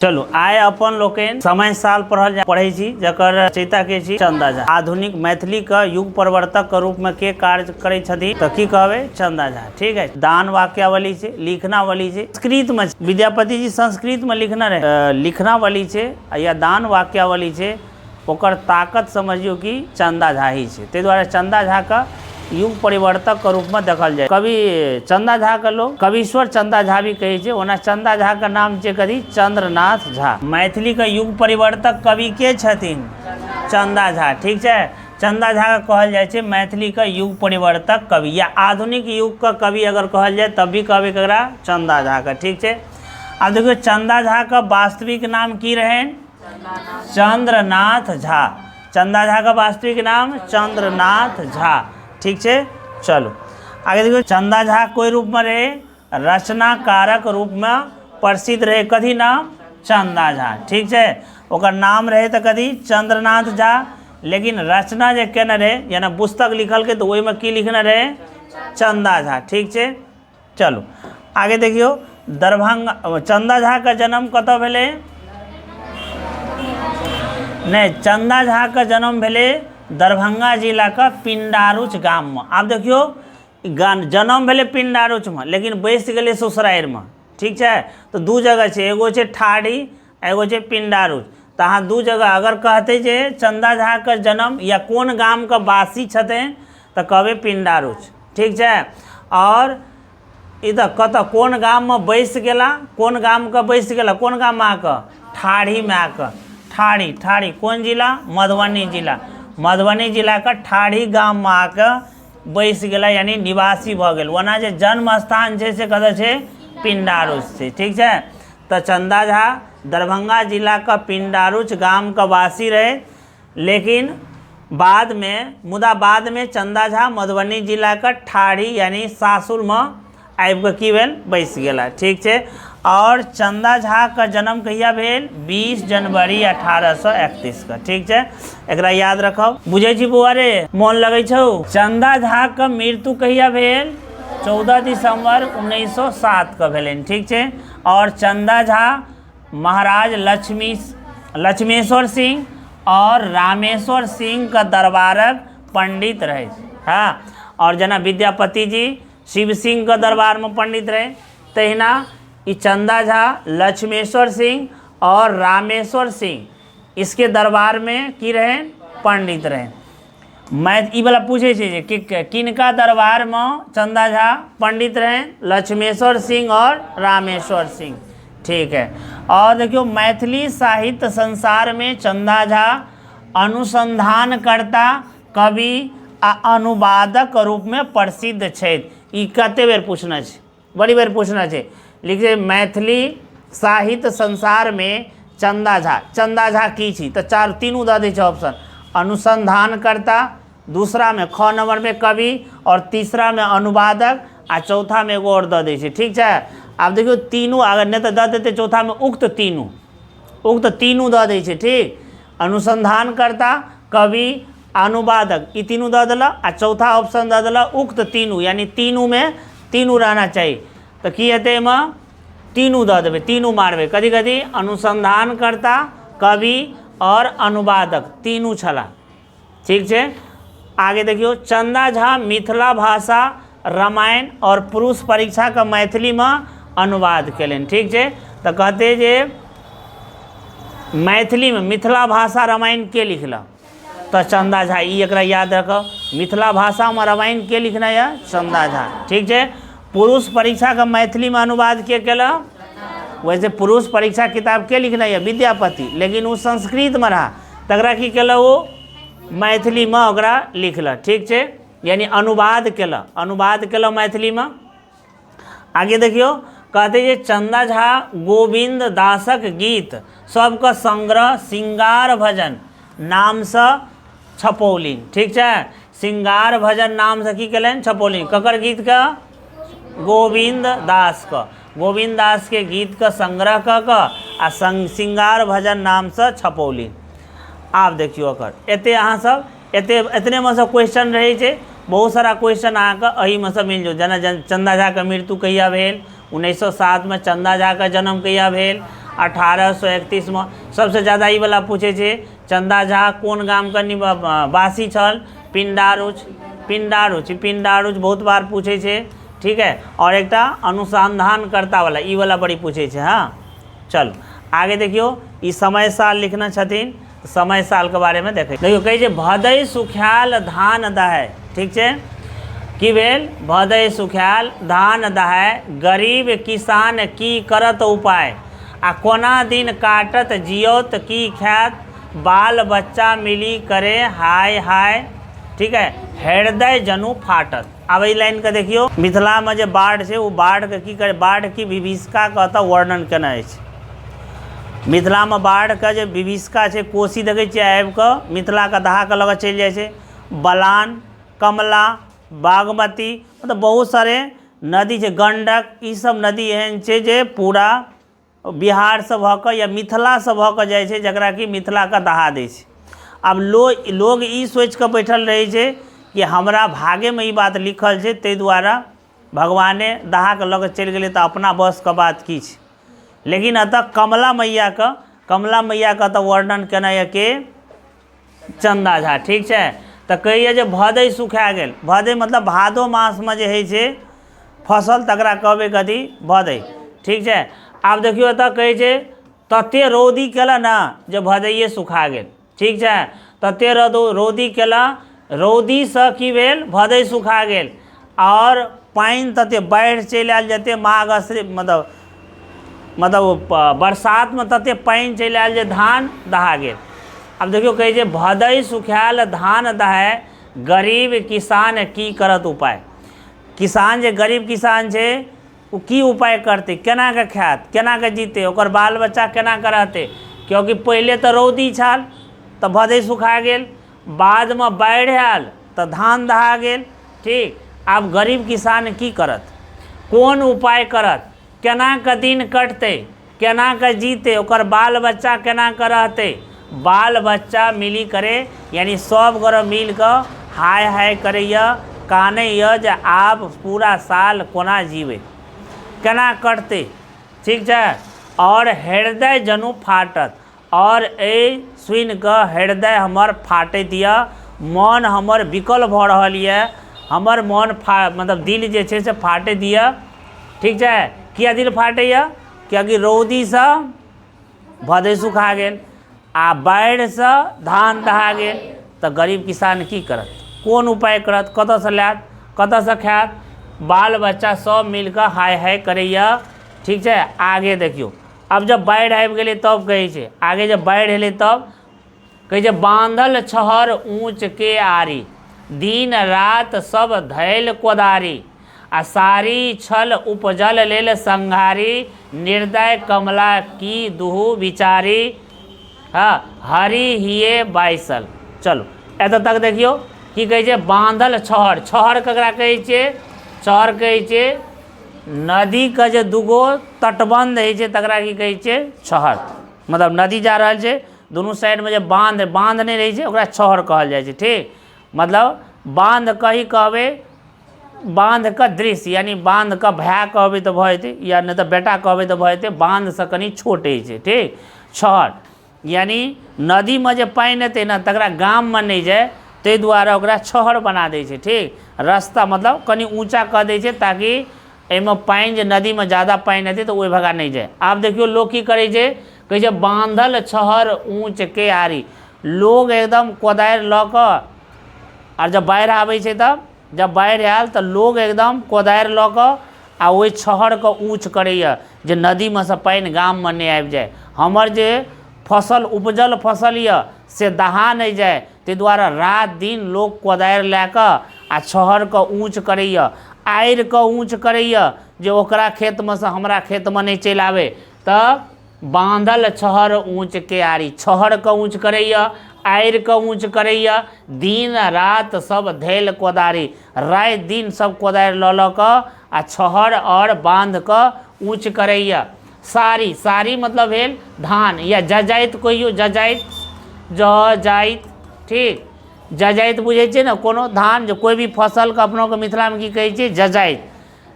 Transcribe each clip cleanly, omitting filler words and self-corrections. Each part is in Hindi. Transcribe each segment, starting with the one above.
चलू आइ अपन लोकनि समय साल पढ़ै छी जकर रचयिता के छी चंदा झा। आधुनिक मैथिली का युग परिवर्तक के रूप में के कार्य करै छथिन तऽ की कहबै चंदा झा। ठीक है, दान वाक्यावली छै, लिखनावली छै, संस्कृत में विद्यापति जी संस्कृत में लिखना रहे, लिखनावली छै या दान वाक्यावली छै, ओकर ताकत समझियो कि चंदा झा ही छै। ताहि दुआरे चंदा झा का युग परिवर्तक के रूप में देखल जाए। कवि चंदा झा के लोग कविश्वर चंदा झा भी कहे छै, ओना चंदा झा के नाम छै कथी चंद्रनाथ झा। मैथिली के युग परिवर्तक कवि के छथिन चंदा झा। ठीक है, चंदा झा के कहल जाए छै मैथिली के युग परिवर्तक कवि या आधुनिक युग का कवि अगर कहल जाए तब भी कहबै ककरा चंदा झा का। ठीक है, अब देखियो चंदा झा का वास्तविक नाम की रहे चंद्रनाथ झा। चंदा झा का वास्तविक नाम चंद्रनाथ झा। ठीक है, चलो आगे देखियो चंदा झा कोई रूप में रहे रचनाकारक रूप में प्रसिद्ध रहे, कथी नाम चंदा झा। ठीक है, ओकर नाम रहे तो कथी चंद्रनाथ झा, लेकिन रचना जे केने रहे यानी पुस्तक लिखल के तो वही में की लिखने रहे चंदा झा। ठीक है, चलो आगे देखियो दरभंगा चंदा झा का जन्म कतऽ भेले नहीं, चंदा झा का जन्म भेले दरभंगा जिला का पिंडारुच गाम में। आप देखियो जन्म भेले पिंडारुच में लेकिन बस गए ससुरारि में। ठीक है, तो दू जगह है, एगो है ठाड़ी एगो है पिंडारुच। तो अहाँ दू जगह अगर कहते जे चंदा झा का जन्म या कौन गाम का वासी छथिन तो कहबे पिंडारुच। ठीक है, और इधर कत कौन गाम में बैस गेला, कौन गाम का बैस गेला, कौन गाम में आके ठाड़ी में आके ठाड़ी ठाड़ी कौन जिला मधुबनी जिला, मधुबनी जिला का ठाड़ी गाम में आके बैस गेला यानी निवासी भ गेल। ओना जे जन्म स्थान है से कतऽ छै पिंडारुच से। ठीक है, तो चंदा झा दरभंगा जिला का पिंडारुच गाम का वासी रहे, लेकिन बाद में चंदा झा मधुबनी जिला का ठाड़ी यानी सासुर में आबि कऽ की भेल बैस गेला। ठीक है, और चंदा झा का जन्म कहिया भेल 20 जनवरी 1831 का। ठीक है, एकरा याद रखो, बुझे छी बौआ रे मोन लगे छौ। चंदा झा का मृत्यु कहिया भेल 14 दिसंबर 1907 का भेलन। ठीक है, और चंदा झा महाराज लक्ष्मेश्वर सिंह और रामेश्वर सिंह का दरबारक पंडित रहे। हाँ, और जना विद्यापति जी शिव सिंह का दरबार में पंडित रहे, तहिना ई चंदा झा लक्ष्मेश्वर सिंह और रामेश्वर सिंह इसके दरबार में की रहे पंडित रहे। मैं ई वाला पूछे छे कि किनका दरबार में चंदा झा पंडित रहे, लक्ष्मेश्वर सिंह और रामेश्वर सिंह। ठीक है, और देखियो मैथिली साहित्य संसार में चंदा झा अनुसंधानकर्ता कवि आ अनुवादक रूप में प्रसिद्ध छे। ई कते बेर पूछना है, बड़ी बेर पूछना है। लिखे मैथिली साहित्य संसार में चंदा झा की छी तो तीनों दे दै छै ऑप्शन। अनुसंधानकर्ता, दूसरा में ख नंबर में कवि, और तीसरा में अनुवादक, आ चौथा में एगो और दे दै छै। ठीक है, आप देखियो तीनों अगर नहीं तो दे देते चौथा में उक्त तीनों दे दै छै। ठीक, अनुसंधानकर्ता कवि अनुवादक ई तीनों दे दिला, आ चौथा ऑप्शन दे दिला उक्त तीनों, यानी तीनों में तीनों रहना चाहिए। तो की हेतै एहिमे तीनों दे देबै, तीनों मारबै, कथी कथी अनुसंधानकर्ता कवि और अनुवादक तीनों छला। ठीक छै, आगे देखियो चंदा झा मिथिला भाषा रामायण और पुरुष परीक्षा का मैथिली में अनुवाद केलन। ठीक छै, तो कहते जे मैथिली में मिथिला भाषा रामायण के लिखला तो चंदा झा। ई एकरा याद रखो, मिथिला भाषा में रामायण के लिखना है चंदा झा। ठीक छै, पुरुष परीक्षा का मैथिली में अनुवाद के केला, वैसे पुरुष परीक्षा किताब के लिखना है विद्यापति, लेकिन वो संस्कृत में रहा तकरा की केला वो मैथिली में ओकरा लिखला। ठीक छै, यानी अनुवाद केला मैथिली में। आगे देखियो कहते जे चंदा झा गोविंद दासक गीत सबका संग्रह श्रृंगार भजन नाम से छपौलिन। ठीक है, श्रृंगार भजन नाम से की केलन छपौलिन, ककर गीत का गोविंद दास के गीत का संग्रह आ श्रृंगार भजन नाम से छपौलिन। आप देखियो ओकर एते अहाँ सब एतने में से क्वेश्चन रहे छे, बहुत सारा क्वेश्चन अहाँके एही में से मिल जो। जना चंदा झा के मृत्यु कहिया भेल 1907 में चंदा झा का जन्म कहिया भेल, 1831 में। सबसे ज़्यादा ई वाला पूछे छे चंदा झा कोन गाम के वासी छल? पिंडारुच। पिंडारुच बहुत बार पूछे छे, ठीक है। और एक अनुसंधान करता वाला ई वाला बड़ी पूछे छे। हाँ चलो आगे देखियो, ई समय साल लिखना छथिन, समय साल के बारे में देखे। देखियो कहे भदई सुख्याल धान दहै, ठीक है। की भेल? भदई सुख्याल धान दहै, गरीब किसान की करत उपाय, आ कोना दिन काटत जियौत की ख्यात, बाल बच्चा मिली करे हाय हाय, ठीक है, हृदय जनु फाटत। अब ई लाइन के देखियो, मिथिला में जो बाढ़ है वो बाढ़ के की करे, बाढ़ की विभीषिका कहता वर्णन केना है। मिथिला में बाढ़ के जो विभीषिका है, कोसी देखे छियै आबि कऽ मिथिला के दहा के लग चलि जाइ छै। बलान, कमला, बागमती, मतलब बहुत सारे नदी है, गंडक, ई सब नदी एहन छै जे पूरा बिहार से भऽ कऽ या मिथिला से भऽ कऽ जाइ छै, जकरा कि मिथिला के दहा दै छै। अब लोग ई सोचि कऽ बैठल रहै छै कि हमरा भागे में ई बात लिखल छै, ताहि दुआरे भगवाने दहा के लग चलि गेलै तऽ अपना बस के बात की छै। लेकिन अतः कमला मैया का तो वर्णन केना है के चंदा झा, ठीक है। तो कहिए जे भदई सुखा गेल, भदई मतलब भादो मास में जे है छे फसल तकरा कहबे कथी? भदई, ठीक है। आब देखियो एतऽ कहै छै तते रौदी केला ना जे भदइये सुखा गेल, ठीक है। तते रौदी केला, रौदी से की भेल? भदई सुखा गेल। और पानि तते बाढ़ि चलि आयल, जते माघ अश्विन मतलब बरसात में तते पानि चलि आयल जे धान दहा गेल। अब देखियो कहे छै भदई सुखायल धान दहै, गरीब किसान की करत उपाय। किसान जे गरीब किसान छै वो की उपाय करते, केना के खायत, केना के जीते, ओकर बाल बच्चा केना के रहते। क्योंकि पहले तो रौदी छल तो भदई सुखा गेल, बाद में बाढ़ि आयल तो धान दहा गेल, ठीक। आब गरीब किसान की करत, कोन उपाय करत, केना के दिन कटते, केना के जीते, ओकर बाल बच्चा केना के रहते। बाल बच्चा मिली करे, यानी सब गोरे मिल कऽ हाय हाय करैया, कानैया जे आब पूरा साल कोना जीवे, केना कटते, ठीक है। और हृदय जनु फाटत, और ए सुनि कऽ हृदय हमर फाटैत यऽ, मन हमर विकल भऽ रहल यऽ, हमर मन मतलब दिल जे छै से फाटैत यऽ, ठीक है। किया दिल फाटैया? कियाकि रौदी से भदई सुखा गेल आ बाढ़ि से धान दहा गेल। तो गरीब किसान की करत, कोन उपाय करत, कतऽ से लायत, कतऽ से खायत। बाल बच्चा सब मिलकर हाय हाय करैया, ठीक है। आगे देखियो, अब जब बाढ़ि आबि गेलै तब कहै छै, आगे जब बाढ़ि एलै तब कहै छै बांधल छहर ऊँच के आरी, दिन रात सब धैल कोदारी, आ सारी छल उपजल लेल संघारी, निर्दय कमला की दुहु विचारी, हाँ हरि हिये बाइसल। चलो एतऽ तक देखियो की कहै छै बांधल छहर। छहर ककरा कहै छै? छहर कहै छै नदी के जे दूगो तटबंध होइ छै तकरा की कहै छै? छहर। मतलब नदी जा रहल छै, दुनू साइड में जे बांध नहीं रहै छै ओकरा छहर कहल जाइ छै, ठीक। मतलब बांध कही कहबै, बांध का दृश्य, यानी बांध का भाय कहबै तो भऽ जेतै, या नहीं तो बेटा कहबै तो भऽ जेतै, बांध से कनी छोट होइ छै, ठीक। छहर यानी नदी में जे पानि एतै ने तकरा गाम में नहीं जाए, ताहि दुआरे ओकरा छहर बना दै छै, ठीक। रास्ता मतलब कनी ऊँचा कऽ दै छै ताकि एहिमे पानि जे नदी में ज़्यादा पानि एतै तो ओहि भगा नहीं जाए। आब देखियो लोग की करै छै, कहै छै बांधल छहर ऊँच के आरी। लोग एकदम कोदारि लऽ कऽ, और जब बाढ़ि आबै छै तब जब बाढ़ि आयल तो लोग एकदम कोदारि लऽ कऽ आ ओहि छहरके ऊँच करैया जे नदीमे से पानि गाममे नहि आबि जाए, हमर जे फसल उपजल फसल यऽ से दहा नहीं जाए। ताहि दुआरे रात दिन लोग कोदारि लए कऽ आ छहरके ऊँच करैया, आड़िके ऊँच करैया जे ओकरा खेतमे से हमरा खेतमे नहीं चलि आबै। तऽ बांधल छहर ऊँच के आरी, छहरके ऊँच करैया, आड़िके ऊँच करैया, दिन रात सब धैल कोदारी, राति दिन सब कोदारि लऽ कऽ आ छहर और बांध के ऊँच करैया। सारी, सारी मतलब भेल धान या जजाइत, कहियो जजाइत, जजाइत, ठीक। जजाइत बुझै छियै ने, कोनो धान जो कोई भी फसल के अपनों के मिथिला में की कहै छै? जजाइत।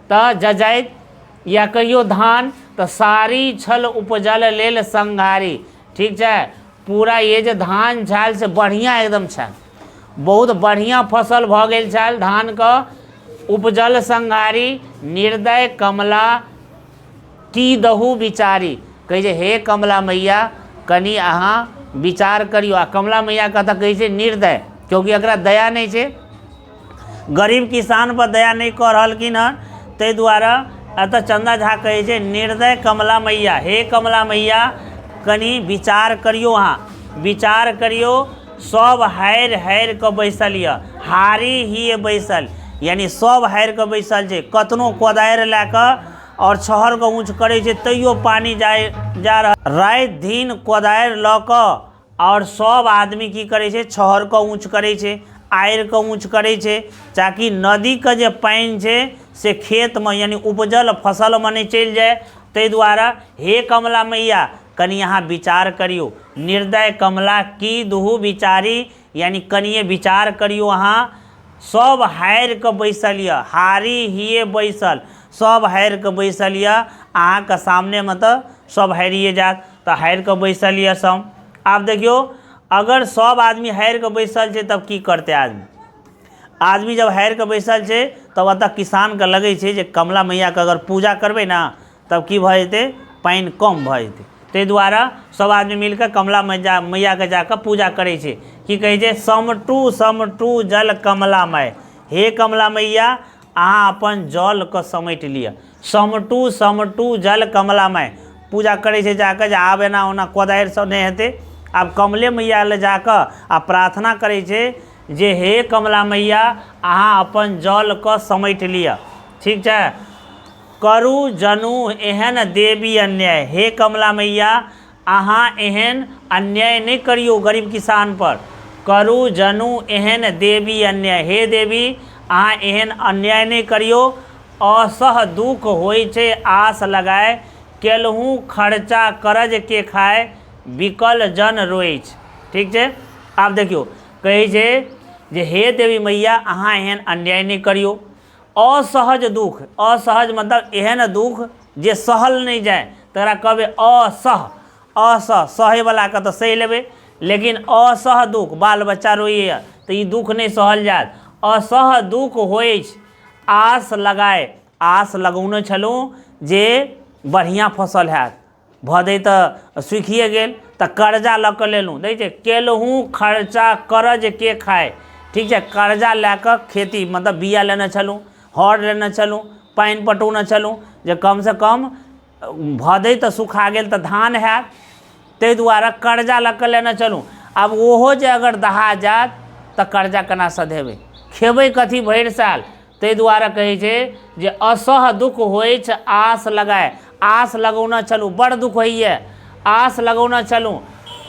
तऽ जजाइत या कहियो धान तो सारी छल उपजल लेल संघारी। ठीक है, पूरा ये जो धान छाल से बढ़िया एकदम छाल, बहुत बढ़िया फसल भ गेल छाल धान का, उपजल संघारी निर्दय कमला की दहु विचारी। कहे जे हे कमला मैया कनी अहाँ विचार करियो। आ कमला मैया कहता कहे छै निर्दय, क्योंकि एकरा दया नहीं छै, गरीब किसान पर दया नहीं कर रहलखिन हन, ताहि दुआरे अतः चंदा झा कहे छै निर्दय कमला मैया, हे कमला मैया कनी विचार करियो, अहाँ विचार करियो। सब हारि हारि कऽ बैसल यऽ, हारी ही बैसल, यानी सब हारि कऽ बैसल छै, कतनो कोदारि लए कऽ और छहर के ऊँच करे छै तैयो पानी जा रहा। राति दिन कोदारि लऽ कऽ और सब आदमी की करे छै, छहर के ऊँच करे छै, आड़ि के ऊँच करे छै, ताकि नदी के जे पानि छै से खेत में यानी उपजल फसल में नहीं चलि जाए। ताहि दुआरे हे कमला मैया कनी यहाँ विचार करियो। निर्दय कमला की दुहु विचारी, यानी कनिए विचार करियो अहाँ। सब हारि कऽ बैसल यऽ, हारी हिए बैसल, सब हारि कऽ बैसल यऽ, अहाँके सामने में तो सब हारिए जात, तो हारि कऽ बैसल यऽ सब। आब देखियो अगर सब आदमी हारि कऽ बैसल छै तब की करते आदमी जब हारि कऽ बैसल छै तब अतः किसान के लगे छै जे कमला मैया के अगर पूजा करबै ना तब की भऽ जेतै, पानि कम भऽ जेतै। ताहि दुआरे सब आदमी मिलकर कमला मैया के जाकर पूजा करे छै। की कहे छै, समटू समटू जल कमलामय, हे कमला मैया अहाँ अपन जल के समेट लिअ। समटू समटू जल कमलामय पूजा करे छै जाकर, जे आब एना ओना कोदारि सब नहीं हेतै, आब कमले मैया ले जाकर आ प्रार्थना करे छै जे हे कमला मैया अहाँ अपन जल के समेट लिअ। ठीक है, करू जनू एहन देवी अन्याय, हे कमला मैया अहाँ एहन अन्याय नहीं करियो गरीब किसान पर। करू जनू एहन देवी अन्याय, हे देवी अहाँ एहन अन्याय नहीं करियो। असह दुख होय छै आस लगाए, केलहूँ खर्चा करज के खाए, विकल जन रोय छै। ठीक है, आब देखियो कहे छै जे हे देवी मैया अहाँ एहन अन्याय नहीं करियो। असहज दुख, असहज मतलब एहन दुख जे सहल नहीं जाए, तकरा कहबे असह। असह सहे वाला के तो सही लेबे, लेकिन असह दुख बाल बच्चा रोइए तो ये दुख नहीं सहल जाए। असह दुख होय आस लगाए, आस लगौने छलहुँ जे बढ़िया फसल हैत, भऽ तो सुखिए गेल तो कर्जा लऽ कऽ लेलहुँ। दै छै केलहूँ खर्चा करज के खाए। ठीक है, कर्जा लए कऽ खेती मतलब बिया लेने छलहुँ, हर लेने छलूँ, पानि पटौने छलूँ, जे कम से कम भदै तो सुखा गेल तो धान हैत, ताहि दुआरे कर्जा लऽ कऽ लेने छलूँ। आब ओहो जे अगर दहा जात तो कर्जा केना सधेबै, खेबै कथी भरि साल। ताहि दुआरे कहै छै जे असह दुख होइ छै आस लगाए, आस लगौने छलूँ, बड़ दुख होइए, आस लगौने छलूँ।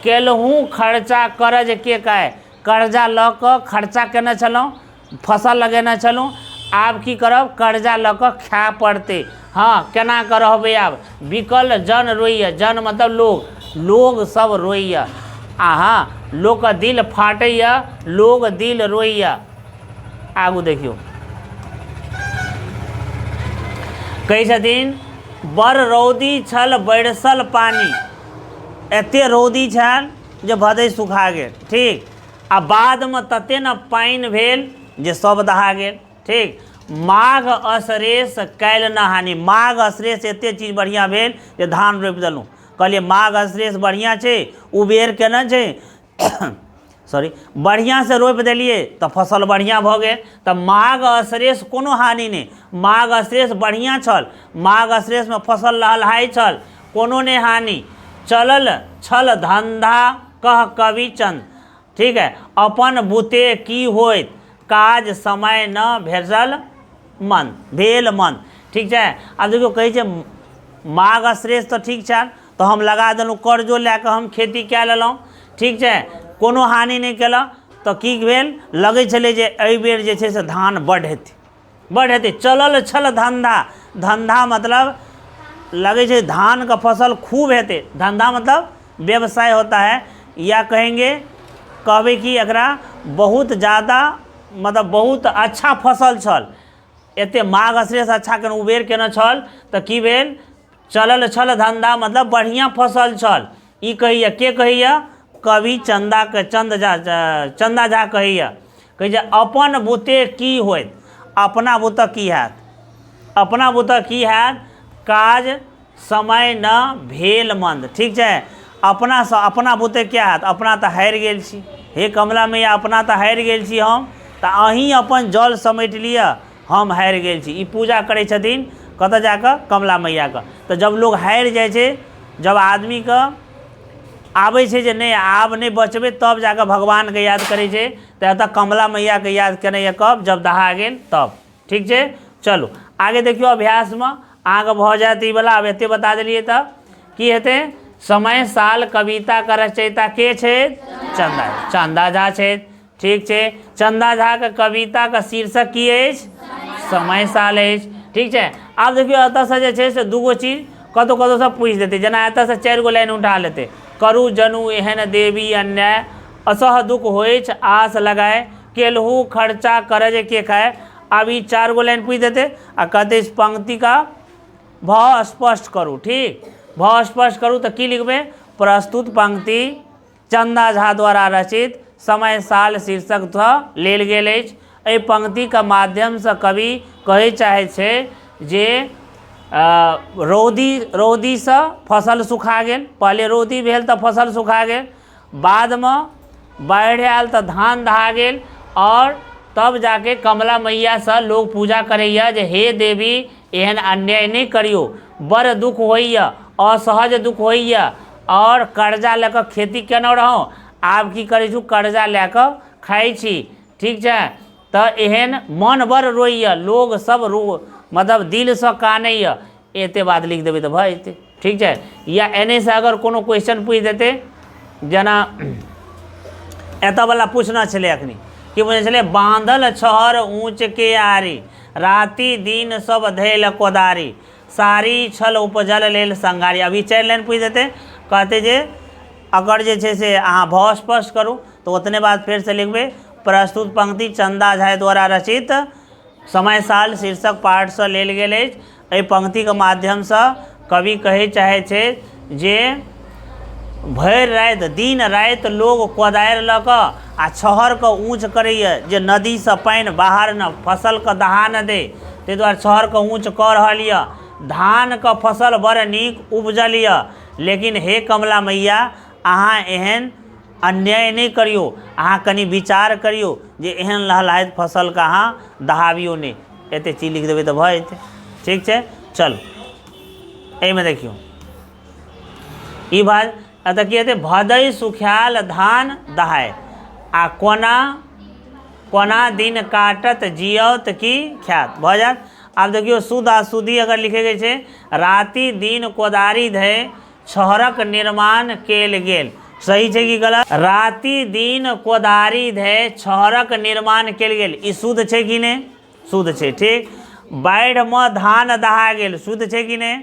केलहूँ खर्चा करज के काए, कर्जा लऽ कऽ खर्चा केने छलहुँ, फसल लगेने छलहुँ, आब की करब, कर्जा लऽ कऽ खाए पड़तै। हाँ केना कऽ रहबै आब, विकल जन रोइए, जन मतलब लोग, लोग सब रोइए। हाँ लोग का दिल फाटैए, लोग दिल रोइए। आगू देखियो कहै छथिन बड़ रौदी छल बरसल पानी, एते रौदी छल जे भदै सुखा गेल। ठीक, आ बाद में तते न पानि भेल जे सब दहा गेल। ठीक, माघ असरेस काल्हि न हानि, माघ असरेस एते चीज बढ़िया भेल जे धान रोपि देलहुँ। कहलिए माघ असरेस बढ़िया छै, उबेर केना छै सॉरी बढ़िया से रोपि देलिए तो फसल बढ़िया भऽ गेल। तो माघ असरेस कोनो हानि नहीं, माघ असरेस बढ़िया छल, माघ असरेस में फसल लहलहाय छल, कोनो नहीं हानि। चलल छल धंधा कह कवि चंद। ठीक है, अपन बुते की होइत, काज समय न भेजल मन, भेल मन। ठीक है, आब देखियो कहै छै माघ असरेस तो ठीक छल, तो हम लगा देलहुँ, कर्जो लए कऽ हम खेती कए लेलहुँ। ठीक छै, कोनो हानि नहीं केलक, तो की भेल, लगै छलै जे एहि बेर जे छै से धान बड्ड हेतै, बड्ड हेतै। चलल छल धंधा, धंधा मतलब लगे छै धान का फसल खूब हेतै, धंधा मतलब व्यवसाय होता है, या कहेंगे कहबै कि एकरा बहुत ज़्यादा मतलब बहुत अच्छा फसल छल, एते माघ अश्रेष अच्छा केना उबेर केना छल तऽ की भेल, चलल छल धंधा मतलब बढ़िया फसल छल। ई कहैया के कहैया, कवि चंदा झा कहैया, कहै जे अपन बुते की होइत, अपना बुते की हैत, अपना बुते की हैत, काज समय न भेल मंद। ठीक है, अपना बुते क्या हैत, अपना तो हारि गेल छी, हे कमला मैया अपना तो हारि गेल छी हम, तो अहीं अपन जल समेट लिअ, हम हारि गेल छी। ई पूजा करै छथिन कतऽ जाकऽ, कमला मैया के। तो जब लोग हारि जाइ छै, जब आदमी के आबै छै जे नहीं आब नहीं बचबै, तब जाकर भगवान के याद करै छै। तो एतऽ कमला मैया के याद करैया कब, जब दहा गेल तब। ठीक है, चलू आगे देखियो अभ्यास में आगे भऽ जायत ई वाला। अब एते बता देलिए तब की हेतै, समय साल कविता के रचयिता के छै, चंदा झा छै। ठीक है, चंदा झा के कविता के शीर्षक की अछि, समय साल अछि। ठीक है, आब देखियो एतऽ से जे छै से दूगो चीज कतौ कतौ से पूछ देते, जना एतऽ से 4 गो लाइन उठा लेते, करू जनु एहन देवी अन्याय, असह दुख होइछ आस लगाए, केलहू खर्चा करज के खाए। अब ई 4 गो लाइन पूछ देते आ कहते इस पंक्ति का भाव स्पष्ट करू। ठीक, भाव स्पष्ट करू तो की लिखबे, प्रस्तुत पंक्ति चंदा झा द्वारा रचित समय साल शीर्षक सँ लेल गेल अछि। एहि पंक्ति के माध्यम से कवि कहै चाहै छै जे रौदी से फसल सुखा गेल, पहले रौदी भेल तो फसल सुखा गेल, बाद में बाढ़ि आयल तो धान दहा गेल, और तब जाके कमला मैया से लोग पूजा करैया जे हे देवी एहन अन्याय नहीं करियो, बड़ दुख होइया, असहज दुख होइया, और कर्जा लेकर खेती केना रहूँ, आब की करै छू, कर्जा लेकर खाइ छी। ठीक है, तो एहन मन बड़ रोइया, लोग सब मतलब दिल से कानैया, एते बात लिख देबै तो भऽ जेतै। ठीक है, या एने से अगर कोनो क्वेश्चन पूछ देते, जना एतऽ वाला पूछना छलै अखनी कि पूछे छलै, बांधल छहर ऊंच के आरी, राति दिन सब धैल कोदारी, सारी छल उपजल लेल संगारी। अभी 4 लाइन पूछ देते, कहते जे अगर जे छै से अहाँ भाव स्पष्ट करू तो उतने बाद फिर से लिखबे, प्रस्तुत पंक्ति चंदा झा द्वारा रचित समय साल शीर्षक पाठ से लेल गेल अछि। एहि पंक्ति के माध्यम से कवि कहै चाहै छै जे भरि राति दिन राति लोग कोदारि लऽ कऽ आ छहर के ऊँच करैया, जे नदी से पानि बाहर न, फसल के दहा न दे, ताहि दुआरे छहर के ऊँच कऽ रहल यऽ। धान के फसल बड़ नीक उपजल यऽ, लेकिन हे कमला मैया अहाँ एहन अन्याय नहीं करियो, अहाँ कनी विचार करियो जे एहन लहलाइत फसल के अहाँ दहाबियो नहीं। एते चीज लिख देबै तो भऽ जेतै। ठीक है, चलो एहिमे देखियो ई बात एतऽ की हेतै, भदै सुखायल धान दहाय, आ कोना दिन काटत जियौत की ख्यात, भऽ जायत। आब देखियो शुद्ध आ शुद्धि अगर लिखेके छै, राति दिन कोदारी धै छहरक निर्माण केल गेल, सही छै कि गलत, राति दिन कोदारी धै छहरक निर्माण केल गेल, ई शुद्ध छै कि नहीं, शुद्ध छै। ठीक, बाढ़ि में धान दहा गेल, शुद्ध छै कि नहीं,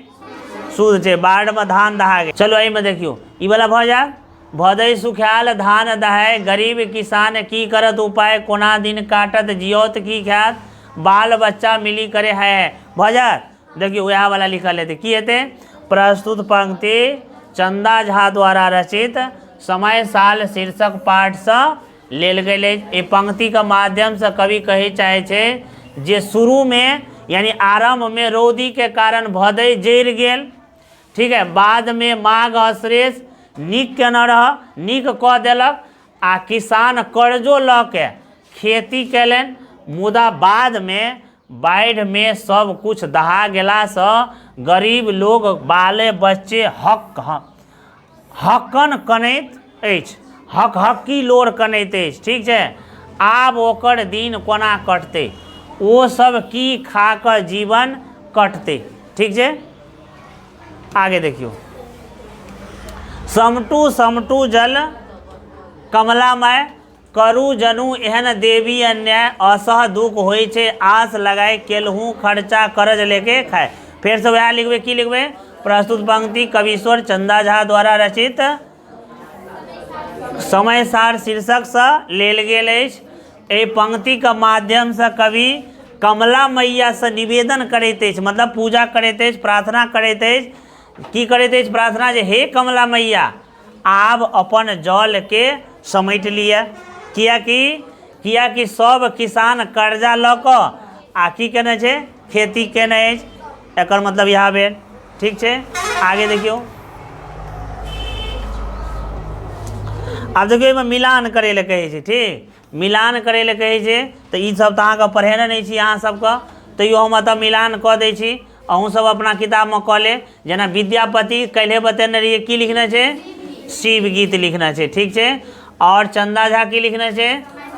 शुद्ध छै, बाढ़ में धान दहा गेल। चलो एहिमे देखियो ई वाला भऽ जायत, भदै सुखायल धान दहाय, गरीब किसान की करत उपाय, कोना दिन काटत जियौत की ख्यात, बाल बच्चा मिली करे है, भऽ जायत। देखियो वह वाला लिखल हेतै, की हेतै, प्रस्तुत पंक्ति चंदा झा द्वारा रचित समय साल शीर्षक पाठ से लेल गेल अछि। पंक्ति के माध्यम से कवि कहे चाहे छै जे शुरू में यानी आरंभ में रौदी के कारण भदै जरि गेल, ठीक है, बाद में माघ अश्रेष नीक केना रह, नीक कऽ देलक, आ किसान कर्जो लऽ के खेती केलनि, मुदा बाद में बाढ़ि में सब कुछ दहा गेला से गरीब लोग बाले बच्चे हक्कन कनैत अछि, हक्की लोर कनैत अछि। ठीक छै, आब ओकर दिन कोना कटतै, ओ सब की खा कऽ जीवन कटतै। ठीक छै, आगे देखियो, समटू समटू जल कमलामय, करू जनु एहन देवी अन्याय, असह दुख होइ छै आस लगाए, केलहू खर्चा करज लेके खाए। फिर से वह लिखबे, की लिखबे, प्रस्तुत पंक्ति कविश्वर चंदा झा द्वारा रचित समय सार शीर्षक से लेल गेल अछि। एहि पंक्ति के माध्यम से कवि कमला मैया से निवेदन करैत अछि, मतलब पूजा करैत अछि, प्रार्थना करैत अछि। की करैत अछि प्रार्थना? जे हे कमला मैया आब अपन जल के समेट लिअ, कियाकि सब किसान कर्जा लऽ कऽ आ की केने छै? खेती केने अछि। एकर मतलब इएह भेल। ठीक छै, आगे देखियौ। आब देखियौ एहिमे मिलान करै लए कहै छै। ठीक, मिलान करै लए कहै छै तऽ ई सब तऽ अहाँके पढ़ेने नहि छी अहाँ सबके, तैयो हम एतऽ मिलान कऽ दै छी, अहूँ सब अपना किताबमे कऽ ले। जेना विद्यापति काल्हि बतेने रहिए की लिखने छै? शिव गीत लिखने छै। ठीक छै, और चंदा झा की लिखने छै?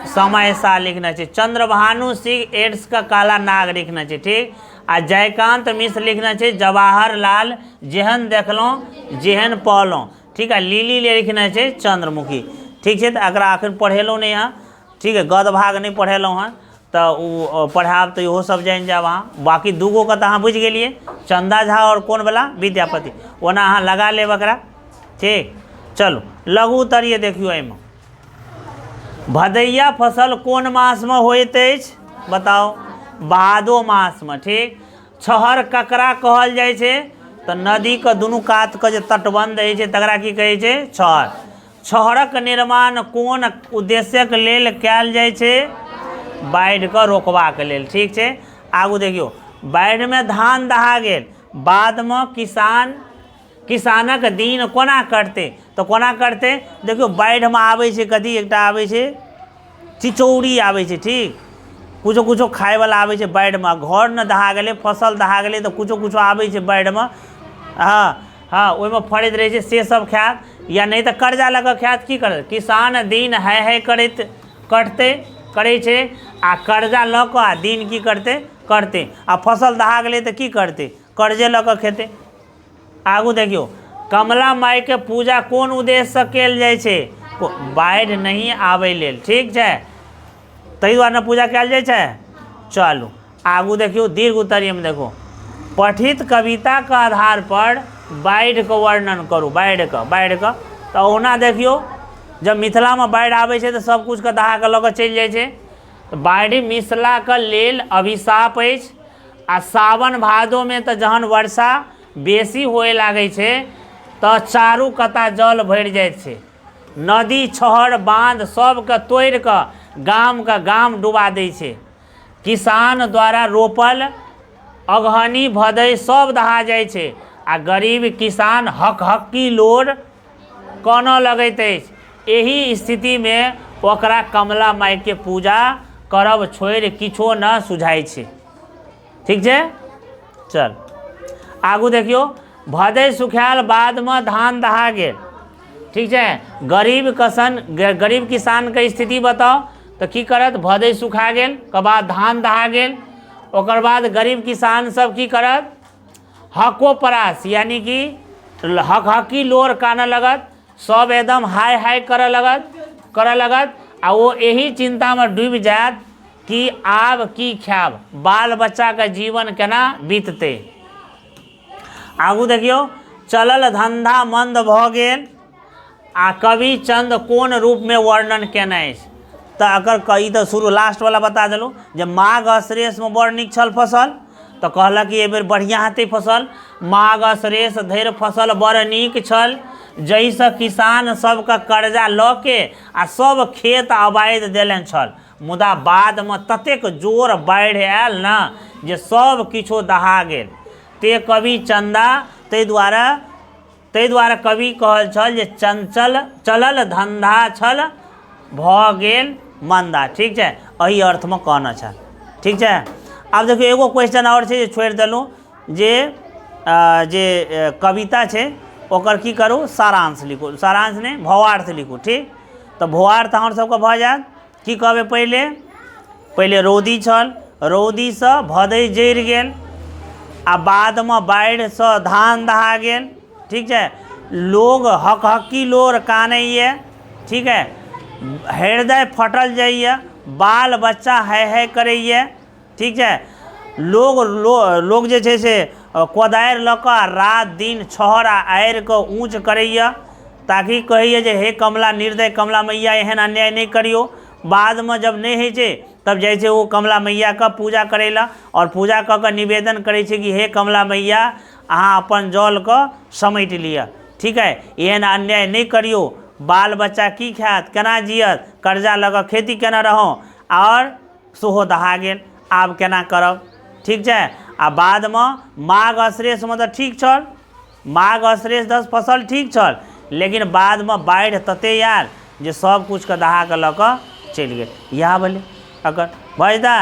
समय साल लिखने छै। चंद्रभानु सिंह एड्स का काला नाग लिखने छै। ठीक, आ जयकांत मिश्र लिखने छै जवाहर लाल जेहन देखलहुँ जेहन पहलहुँ। ठीक है, लिली लिखने छै चंद्रमुखी। ठीक छै, तऽ एकरा एखन पढ़ेलहुँ नहीं हँ। ठीक है, गद भाग नहीं पढ़ेलहुँ हँ, तो ओ पढ़ाब तो इहो सब जानि जाब अहाँ। बाकी दूगो के तो अहाँ बुझि गेलिए, चंदा झा और कौन वाला? विद्यापति। ओना अहाँ लगा लेब एकरा। ठीक, चलू लघु उत्तरीय देखियो। एहिमे भदैया फसल कोन मास में होइत अछि? बताओ। भादो मास में। ठीक, छहर ककरा कहल जाइ छै? तो नदी के दुनू कात के जे तटबंध होइ छै तकरा की कहै छै? छहर। छहरक निर्माण कोन उद्देश्यक लेल कयल जाइ छै? बाढ़ि के रोकबाक लेल। ठीक छै, आगू देखियौ। बाढ़ि में धान दहा गेल, बाद में किसानक दिन कोना कटते? तो कोना करते? देखियौ बाढ़ि में आबै छै कथी? एकटा आबै छै चिचौड़ी आबै छै। ठीक, कुछो खाए वाला आबै छै बाढ़ि में। घर न दहा गेलै, फसल दहा गेलै तो कुछो आबै छै बाढ़ि में। हाँ, ओहिमे फड़ैत रहै छै से सब खायत, या नहीं तो कर्जा लऽ कऽ खायत। की करत? किसान दिन है करैत करै छै, आ कर्जा लऽ कऽ आ दिन की करते? आ फसल दहा गेलै तऽ की करते? कर्जे लऽ कऽ खेते। आगू देखियौ। कमला माई के पूजा कोन उद्देश्य से कयल जाइ छै? बाढ़ि नहीं आबै लेल। ठीक छै, ताहि दुआरे पूजा कयल जाइ छै। चलू आगू देखियौ। दीर्घ उत्तरीय में देखो। पठित कविता के आधार पर बाढ़ि के वर्णन करू। बाढ़ि के तो ओना देखियौ, जब मिथिला में बाढ़ि आबै छै तऽ सब कुछ के दहा के लऽ कऽ चलि जाइ छै। बाढ़ि मिथिला के लेल अभिशाप अछि। आ सावन भादो में तऽ जहन वर्षा बेसी होए लागै छै तऽ चारू कता जल भरि जाइत छै। नदी छहर बांध सबके तोड़ि कऽ गाम डुबा दै छै। किसान द्वारा रोपल अगहनी भदई सब दहा जाइ छै, आ गरीब किसान हकहक्की लोर कानऽ लगैत अछि। एही स्थिति में ओकरा कमला माई के पूजा करब छोड़ि किछो न सुझाइ छै। ठीक छै, चल आगू देखियौ। भदई सुखायल बाद में धान दहा गेल। ठीक छै, गरीब किसान के स्थिति बताओ तो की करत? भदई सुखा गेल के बाद धान दहा गेल, ओकर बाद गरीब किसान सब की करत? हकोपरास यानी कि हकहक्की लोर कानऽ लगत, सब एकदम हाय करऽ लगत, आ वो यही चिंता में डूबि जायत कि आब की खायब, बाल बच्चा के जीवन केना बीतते। आगू देखियौ। चलल धंधा मंद भऽ गेल, आ कवि चंद कोन रूप में वर्णन केने अछि? तऽ एकर ई तऽ शुरू लास्ट वाला बता देलहुँ जे माघ अश्रेष में बड़ नीक छल फसल, तऽ कहलक कि एहि बेर बढ़िआँ हेतै फसल। माघ अश्रेष धरि फसल बड़ नीक छल, जाहिसँ किसान सबके कर्जा लऽ के आ सब खेत आबाद देलनि छल। मुदा बाद में ततेक जोर बाढ़ि आयल न जे सब किछो दहा गेल। ते कवि चंदा ताहि दुआरे कवि कहल छल जे चलल धंधा छल भऽ गेल मंदा। ठीक छै, एही अर्थ में कहना छै। ठीक छै, आब देखियौ एगो क्वेश्चन और छै जे छोड़ि देलहुँ, जे कविता छै ओकर की करू? सारांश लिखू। सारांश नहीं, भावार्थ लिखू। ठीक, तो भावार्थ हमर सबके भऽ जायत। की कहबै? पहिले रौदी छल, रौदी से भदई जरि गेल, आ बाद में बाढ़ि से धान दहा गेल। ठीक छै, लोग हकहक्की लोर कानैए। ठीक है, हृदय फटल जाइए, बाल बच्चा है करैए। ठीक छै, लोग जे छै से कोदारि लऽ कऽ रात दिन छहर आ आड़ि कऽ ऊँच करैए, ताकि कहैए जे हे कमला निर्दय कमला मैया एहन अन्याय नहीं करियो। बाद में जब नहीं होइ छै तब जाइ छै ओ कमला मैया के पूजा करै ला और पूजा कऽ के निवेदन करै छै कि हे कमला मैया अहाँ अपन जल के समेट लिअ, ठीक है, एहन अन्याय नहीं करियो, बाल बच्चा की खायत, केना जियत, कर्जा लऽ कऽ खेती केना रहौ, और सेहो दहा गेल, आब केना करब, ठीक छै। आ बाद में माघ अश्रेष में तो ठीक छल, माघ अश्रेष 10 फसल ठीक छल, लेकिन बाद में बाढ़ि तते आयल जे सब कुछ के दहा के लऽ कऽ चलि गेल। इएह भेलै अगर भजदा